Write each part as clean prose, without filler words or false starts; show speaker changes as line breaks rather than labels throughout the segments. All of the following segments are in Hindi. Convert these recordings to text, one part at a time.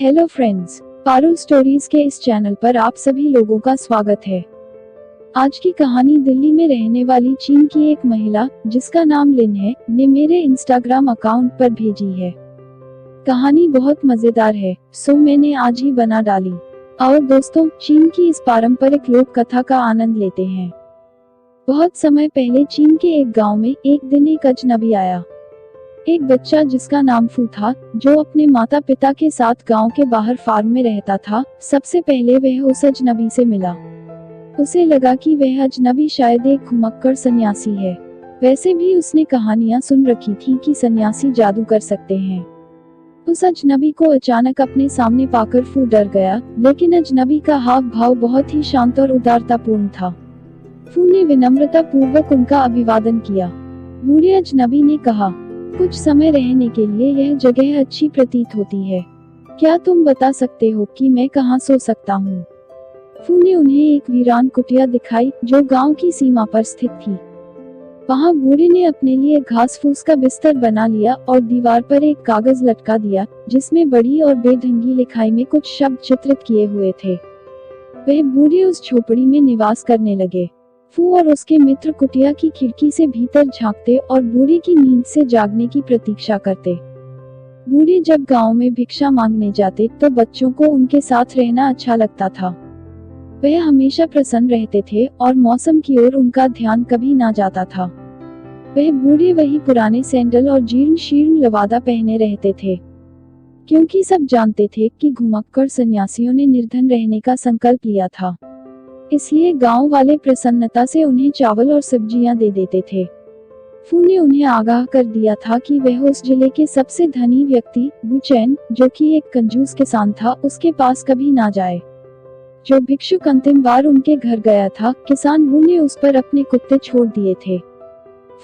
हेलो फ्रेंड्स, पारुल स्टोरीज के इस चैनल पर आप सभी लोगों का स्वागत है। आज की कहानी दिल्ली में रहने वाली चीन की एक महिला जिसका नाम लिन है ने मेरे इंस्टाग्राम अकाउंट पर भेजी है। कहानी बहुत मजेदार है, सो मैंने आज ही बना डाली। आओ दोस्तों, चीन की इस पारंपरिक लोक कथा का आनंद लेते हैं। बहुत समय पहले चीन के एक गांव में एक दिन एक अजनबी आया। एक बच्चा जिसका नाम फू था, जो अपने माता पिता के साथ गांव के बाहर फार्म में रहता था। सबसे पहले वह उस अजनबी से मिला। उसे लगा कि वह अजनबी शायद एक घुमक्कड़ सन्यासी है। वैसे भी उसने कहानियां सुन रखी थी कि सन्यासी जादू कर सकते हैं। उस अजनबी को अचानक अपने सामने पाकर फू डर गया, लेकिन अजनबी का हाव भाव बहुत ही शांत और उदारतापूर्ण था। फू ने विनम्रता पूर्वक उनका अभिवादन किया। बूढ़े अजनबी ने कहा, कुछ समय रहने के लिए यह जगह अच्छी प्रतीत होती है। क्या तुम बता सकते हो कि मैं कहाँ सो सकता हूँ? फू ने उन्हें एक वीरान कुटिया दिखाई जो गांव की सीमा पर स्थित थी। वहां बूढ़े ने अपने लिए घास फूस का बिस्तर बना लिया और दीवार पर एक कागज लटका दिया जिसमें बड़ी और बेढंगी लिखाई में कुछ शब्द चित्रित किए हुए थे। वह बूढ़े उस झोपड़ी में निवास करने लगे। फू और उसके मित्र कुटिया की खिड़की से भीतर झांकते और बूढ़े की नींद से जागने की प्रतीक्षा करते। बूढ़े जब गांव में भिक्षा मांगने जाते तो बच्चों को उनके साथ रहना अच्छा लगता था। वह हमेशा प्रसन्न रहते थे और मौसम की ओर उनका ध्यान कभी ना जाता था। वह बूढ़े वही पुराने सैंडल और जीर्ण शीर्ण लवादा पहने रहते थे, क्योंकि सब जानते थे कि घुमक्कड़ सन्यासियों ने निर्धन रहने का संकल्प लिया था। इसलिए गांव वाले प्रसन्नता से उन्हें चावल और सब्जियां दे देते थे। फू ने उन्हें आगाह कर दिया था कि वह उस जिले के सबसे धनी व्यक्ति वू चैन, जो कि एक कंजूस किसान था, उसके पास कभी ना जाए। जो भिक्षुक अंतिम बार उनके घर गया था, किसान वू ने उस पर अपने कुत्ते छोड़ दिए थे।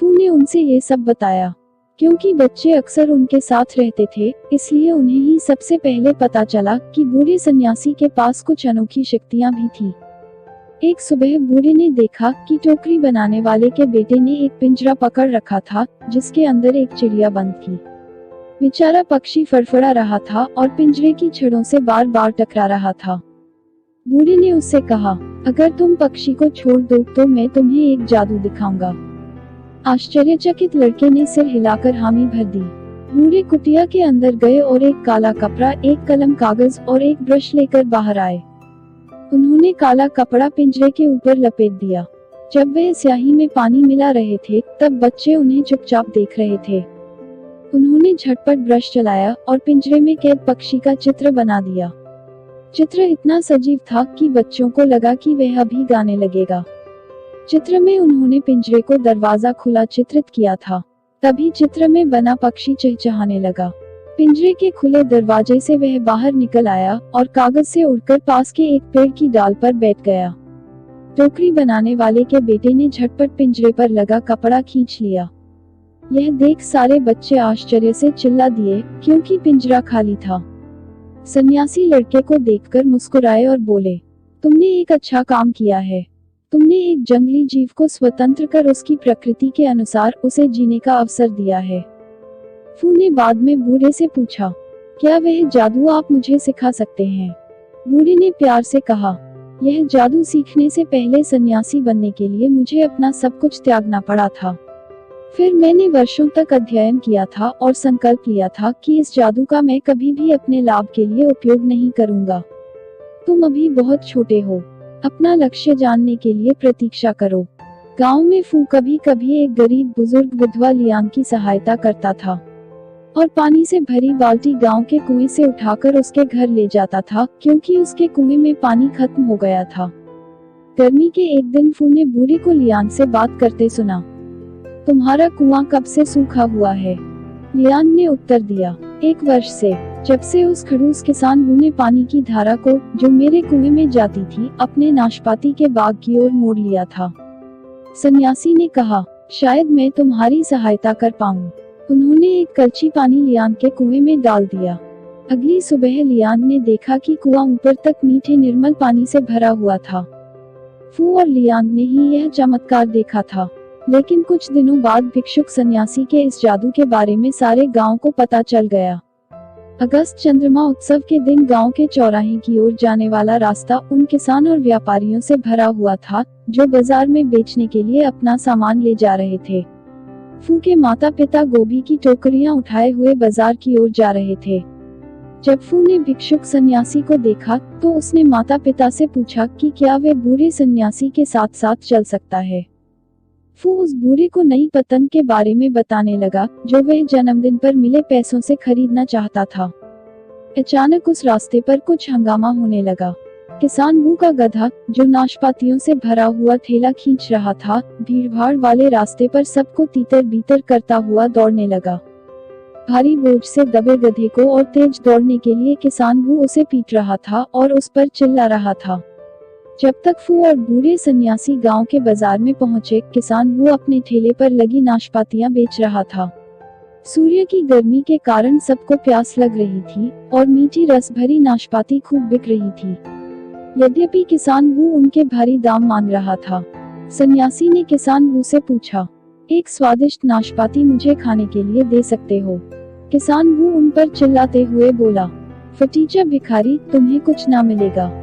फू ने उनसे ये सब बताया। क्योंकि बच्चे अक्सर उनके साथ रहते थे, इसलिए उन्हें ही सबसे पहले पता चला कि बूढ़े सन्यासी के पास कुछ अनोखी शक्तियां भी थी। एक सुबह बूढ़े ने देखा कि टोकरी बनाने वाले के बेटे ने एक पिंजरा पकड़ रखा था जिसके अंदर एक चिड़िया बंद थी। बेचारा पक्षी फड़फड़ा रहा था और पिंजरे की छड़ों से बार बार टकरा रहा था। बूढ़े ने उससे कहा, अगर तुम पक्षी को छोड़ दो तो मैं तुम्हें एक जादू दिखाऊंगा। आश्चर्यचकित लड़के ने सिर हिलाकर हामी भर दी। बूढ़े कुटिया के अंदर गए और एक काला कपड़ा, एक कलम कागज और एक ब्रश लेकर बाहर आए। उन्होंने काला कपड़ा पिंजरे के ऊपर लपेट दिया। जब वे स्याही में पानी मिला रहे थे तब बच्चे उन्हें चुपचाप देख रहे थे। उन्होंने झटपट ब्रश चलाया और पिंजरे में कैद पक्षी का चित्र बना दिया। चित्र इतना सजीव था कि बच्चों को लगा कि वह अभी गाने लगेगा। चित्र में उन्होंने पिंजरे को दरवाजा खुला चित्रित किया था। तभी चित्र में बना पक्षी चहचहाने लगा। पिंजरे के खुले दरवाजे से वह बाहर निकल आया और कागज से उड़कर पास के एक पेड़ की डाल पर बैठ गया। टोकरी बनाने वाले के बेटे ने झटपट पिंजरे पर लगा कपड़ा खींच लिया। यह देख सारे बच्चे आश्चर्य से चिल्ला दिए, क्योंकि पिंजरा खाली था। सन्यासी लड़के को देखकर मुस्कुराए और बोले, तुमने एक अच्छा काम किया है। तुमने एक जंगली जीव को स्वतंत्र कर उसकी प्रकृति के अनुसार उसे जीने का अवसर दिया है। फू ने बाद में बूढ़े से पूछा, क्या वह जादू आप मुझे सिखा सकते हैं? बूढ़े ने प्यार से कहा, यह जादू सीखने से पहले सन्यासी बनने के लिए मुझे अपना सब कुछ त्यागना पड़ा था। फिर मैंने वर्षों तक अध्ययन किया था और संकल्प लिया था कि इस जादू का मैं कभी भी अपने लाभ के लिए उपयोग नहीं करूंगा। तुम अभी बहुत छोटे हो, अपना लक्ष्य जानने के लिए प्रतीक्षा करो। गांव में फू कभी कभी एक गरीब बुजुर्ग विधवा लियांग की सहायता करता था और पानी से भरी बाल्टी गांव के कुएं से उठाकर उसके घर ले जाता था, क्योंकि उसके कुएं में पानी खत्म हो गया था। गर्मी के एक दिन फू ने बूढ़े को लियान से बात करते सुना। तुम्हारा कुआं कब से सूखा हुआ है? लियान ने उत्तर दिया, 1 वर्ष से, जब से उस खड़ूस किसान वू ने पानी की धारा को, जो मेरे कुएं में जाती थी, अपने नाशपाती के बाग की ओर मोड़ लिया था। सन्यासी ने कहा, शायद मैं तुम्हारी सहायता कर पाऊं। उन्होंने एक कलछी पानी लियान के कुएं में डाल दिया। अगली सुबह लियान ने देखा कि कुआं ऊपर तक मीठे निर्मल पानी से भरा हुआ था। फू और लियान ने ही यह चमत्कार देखा था। लेकिन कुछ दिनों बाद भिक्षुक सन्यासी के इस जादू के बारे में सारे गांव को पता चल गया। अगस्त चंद्रमा उत्सव के दिन गांव के चौराहे की ओर जाने वाला रास्ता उन किसान और व्यापारियों से भरा हुआ था जो बाजार में बेचने के लिए अपना सामान ले जा रहे थे। फू के माता पिता गोभी की टोकरियां उठाए हुए बाजार की ओर जा रहे थे। जब फू ने भिक्षुक सन्यासी को देखा तो उसने माता पिता से पूछा कि क्या वे बूढ़े सन्यासी के साथ साथ चल सकता है। फू उस बूढ़े को नई पतंग के बारे में बताने लगा जो वह जन्मदिन पर मिले पैसों से खरीदना चाहता था। अचानक उस रास्ते पर कुछ हंगामा होने लगा। किसान वू का गधा जो नाशपातियों से भरा हुआ ठेला खींच रहा था, भीड़भाड़ वाले रास्ते पर सबको तीतर बीतर करता हुआ दौड़ने लगा। भारी बोझ से दबे गधे को और तेज दौड़ने के लिए किसान वू उसे पीट रहा था और उस पर चिल्ला रहा था। जब तक फू और बूढ़े सन्यासी गांव के बाजार में पहुंचे, किसान वो अपने ठेले पर लगी नाशपातियां बेच रहा था। सूर्य की गर्मी के कारण सबको प्यास लग रही थी और मीठी रस भरी नाशपाती खूब बिक रही थी। यद्यपि किसान वो उनके भारी दाम मांग रहा था। सन्यासी ने किसान वो से पूछा, एक स्वादिष्ट नाशपाती मुझे खाने के लिए दे सकते हो? किसान वो उन पर चिल्लाते हुए बोला, फटीचा भिखारी, तुम्हें कुछ ना मिलेगा।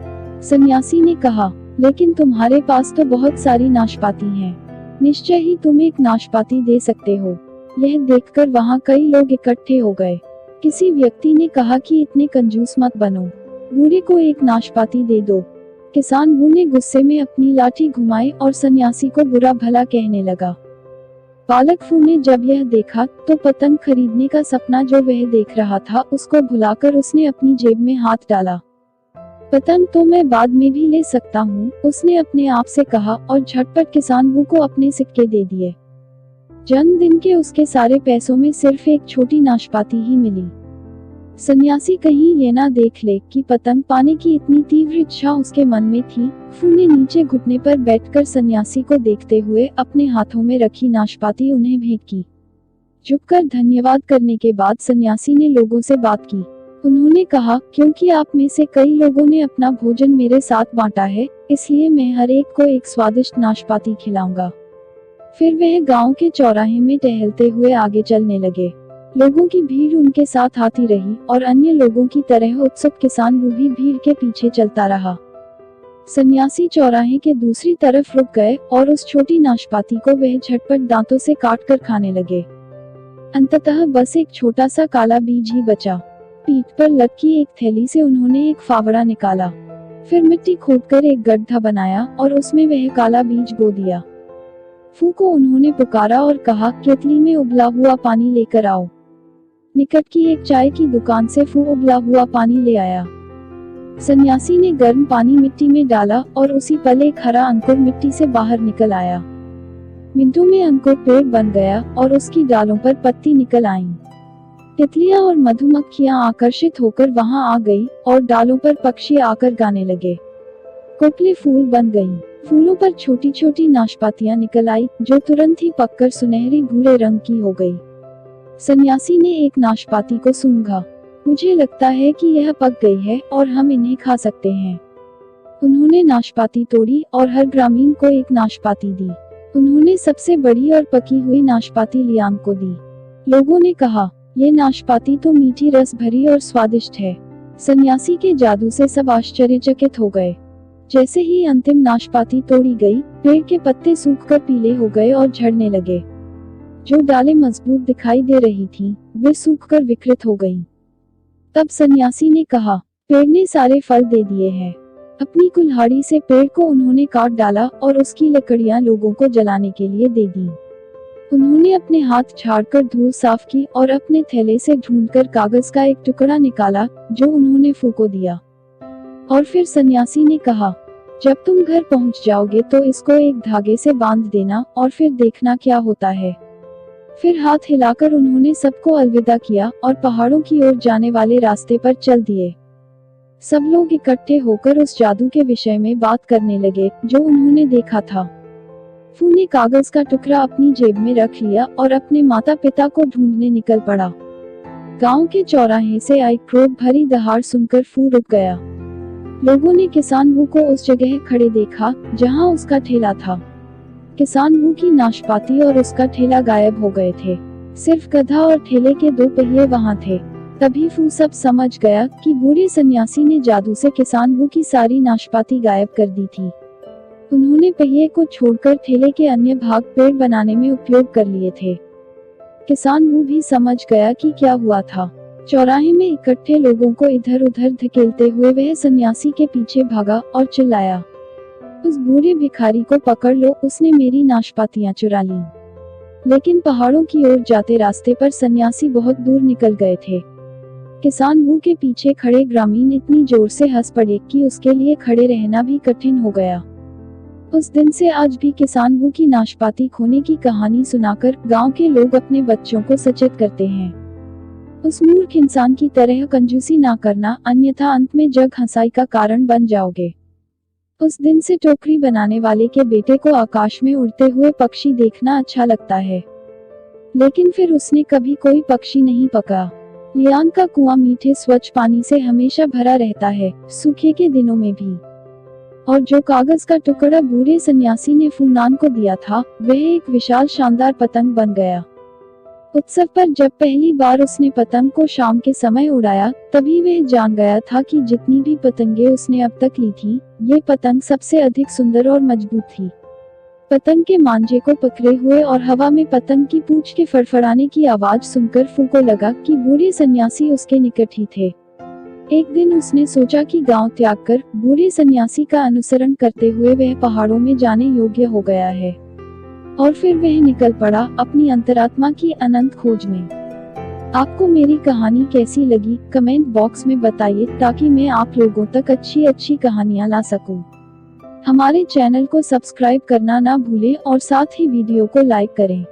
सन्यासी ने कहा, लेकिन तुम्हारे पास तो बहुत सारी नाशपाती हैं। निश्चय ही तुम एक नाशपाती दे सकते हो। यह देखकर वहां कई लोग इकट्ठे हो गए। किसी व्यक्ति ने कहा कि इतने कंजूस मत बनो, बूढ़े को एक नाशपाती दे दो। किसान वो ने गुस्से में अपनी लाठी घुमाई और सन्यासी को बुरा भला कहने लगा। बालक फू ने जब यह देखा तो पतंग खरीदने का सपना जो वह देख रहा था उसको भुलाकर उसने अपनी जेब में हाथ डाला। पतंग तो मैं बाद में भी ले सकता हूँ, उसने अपने आप से कहा और झटपट किसान वू को अपने सिक्के दे दिए। जन्मदिन के उसके सारे पैसों में सिर्फ एक छोटी नाशपाती ही मिली। सन्यासी कहीं ये ना देख ले कि पतंग पाने की इतनी तीव्र इच्छा उसके मन में थी। फू ने नीचे घुटने पर बैठकर सन्यासी को देखते हुए अपने हाथों में रखी नाशपाती उन्हें भेंट की। झुककर धन्यवाद करने के बाद सन्यासी ने लोगों से बात की। उन्होंने कहा, क्योंकि आप में से कई लोगों ने अपना भोजन मेरे साथ बांटा है, इसलिए मैं हर एक को एक स्वादिष्ट नाशपाती खिलाऊंगा। फिर वह गांव के चौराहे में टहलते हुए आगे चलने लगे। लोगों की भीड़ उनके साथ आती रही और अन्य लोगों की तरह उत्सुक किसान वो भी भीड़ के पीछे चलता रहा। सन्यासी चौराहे के दूसरी तरफ रुक गए और उस छोटी नाशपाती को वह झटपट दांतों से काट कर खाने लगे। अंततः बस एक छोटा सा काला बीज ही बचा। पीठ पर लटकी एक थैली से उन्होंने एक फावड़ा निकाला, फिर मिट्टी खोदकर एक गड्ढा बनाया और उसमें वह काला बीज बो दिया। फू को उन्होंने पुकारा और कहा, केतली में उबला हुआ पानी लेकर आओ। निकट की एक चाय की दुकान से फू उबला हुआ पानी ले आया। सन्यासी ने गर्म पानी मिट्टी में डाला और उसी पल एक हरा अंकुर मिट्टी से बाहर निकल आया। मिनटों में अंकुर पेड़ बन गया और उसकी डालों पर पत्ती निकल आईं। तितलियां और मधुमक्खियां आकर्षित होकर वहां आ गई और डालों पर पक्षी आकर गाने लगे। कोपले फूल बन गईं। फूलों पर छोटी छोटी नाशपातियां निकल आई जो तुरंत ही पककर सुनहरी भूरे रंग की हो गई। सन्यासी ने एक नाशपाती को सूंघा। मुझे लगता है कि यह पक गई है और हम इन्हें खा सकते हैं। उन्होंने नाशपाती तोड़ी और हर ग्रामीण को एक नाशपाती दी। उन्होंने सबसे बड़ी और पकी हुई नाशपाती लियांग को दी। लोगों ने कहा, ये नाशपाती तो मीठी रस भरी और स्वादिष्ट है। सन्यासी के जादू से सब आश्चर्यचकित हो गए। जैसे ही अंतिम नाशपाती तोड़ी गई, पेड़ के पत्ते सूखकर पीले हो गए और झड़ने लगे। जो डालें मजबूत दिखाई दे रही थीं, वे सूखकर विकृत हो गईं। तब सन्यासी ने कहा, पेड़ ने सारे फल दे दिए हैं। अपनी कुल्हाड़ी से पेड़ को उन्होंने काट डाला और उसकी लकड़ियां लोगों को जलाने के लिए दे दी। उन्होंने अपने हाथ झाड़कर धूल साफ की और अपने थैले से ढूंढकर कागज का एक टुकड़ा निकाला जो उन्होंने फू को दिया। और फिर सन्यासी ने कहा, जब तुम घर पहुंच जाओगे तो इसको एक धागे से बांध देना और फिर देखना क्या होता है। फिर हाथ हिलाकर उन्होंने सबको अलविदा किया और पहाड़ों की ओर जाने वाले रास्ते पर चल दिए। सब लोग इकट्ठे होकर उस जादू के विषय में बात करने लगे जो उन्होंने देखा था। फू ने कागज का टुकड़ा अपनी जेब में रख लिया और अपने माता पिता को ढूंढने निकल पड़ा। गांव के चौराहे से आई क्रोध भरी दहाड़ सुनकर फू रुक गया। लोगों ने किसान वू को उस जगह खड़े देखा जहां उसका ठेला था। किसान वू की नाशपाती और उसका ठेला गायब हो गए थे। सिर्फ गधा और ठेले के दो पहिए वहां थे। तभी फू सब समझ गया कि बूढ़े सन्यासी ने जादू से किसान वू की सारी नाशपाती गायब कर दी थी। उन्होंने पहिए को छोड़कर ठेले के अन्य भाग पेड़ बनाने में उपयोग कर लिए थे। किसान वू भी समझ गया कि क्या हुआ था। चौराहे में इकट्ठे लोगों को इधर उधर धकेलते हुए वह सन्यासी के पीछे भागा और चिल्लाया, उस बूढ़े भिखारी को पकड़ लो, उसने मेरी नाशपातियां चुरा ली। लेकिन पहाड़ों की ओर जाते रास्ते पर सन्यासी बहुत दूर निकल गए थे। किसान वू के पीछे खड़े ग्रामीण इतनी जोर से हंस पड़े कि उसके लिए खड़े रहना भी कठिन हो गया। उस दिन से आज भी किसान वू की नाशपाती खोने की कहानी सुनाकर गांव के लोग अपने बच्चों को सचेत करते हैं। उस मूर्ख इंसान की तरह कंजूसी ना करना, अन्यथा अंत में जग हंसाई का कारण बन जाओगे। उस दिन से टोकरी बनाने वाले के बेटे को आकाश में उड़ते हुए पक्षी देखना अच्छा लगता है, लेकिन फिर उसने कभी कोई पक्षी नहीं पकड़ा। लियान का कुआं मीठे स्वच्छ पानी से हमेशा भरा रहता है, सूखे के दिनों में भी। और जो कागज का टुकड़ा बूढ़े सन्यासी ने फूनान को दिया था, वह एक विशाल शानदार पतंग बन गया। उत्सव पर जब पहली बार उसने पतंग को शाम के समय उड़ाया, तभी वह जान गया था कि जितनी भी पतंगे उसने अब तक ली थी, ये पतंग सबसे अधिक सुंदर और मजबूत थी। पतंग के मांझे को पकड़े हुए और हवा में पतंग की पूंछ के फड़फड़ाने की आवाज सुनकर फू को लगा कि बूढ़े सन्यासी उसके निकट ही थे। एक दिन उसने सोचा कि गांव त्याग कर बूढ़े सन्यासी का अनुसरण करते हुए वह पहाड़ों में जाने योग्य हो गया है। और फिर वह निकल पड़ा अपनी अंतरात्मा की अनंत खोज में। आपको मेरी कहानी कैसी लगी, कमेंट बॉक्स में बताइए, ताकि मैं आप लोगों तक अच्छी अच्छी कहानियां ला सकूं। हमारे चैनल को सब्सक्राइब करना ना भूलें और साथ ही वीडियो को लाइक करें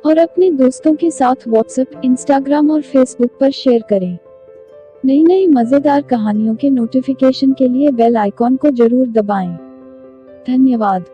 और अपने दोस्तों के साथ व्हाट्सएप, इंस्टाग्राम और फेसबुक पर शेयर करें। नई नई मजेदार कहानियों के नोटिफिकेशन के लिए बेल आइकॉन को जरूर दबाएं। धन्यवाद।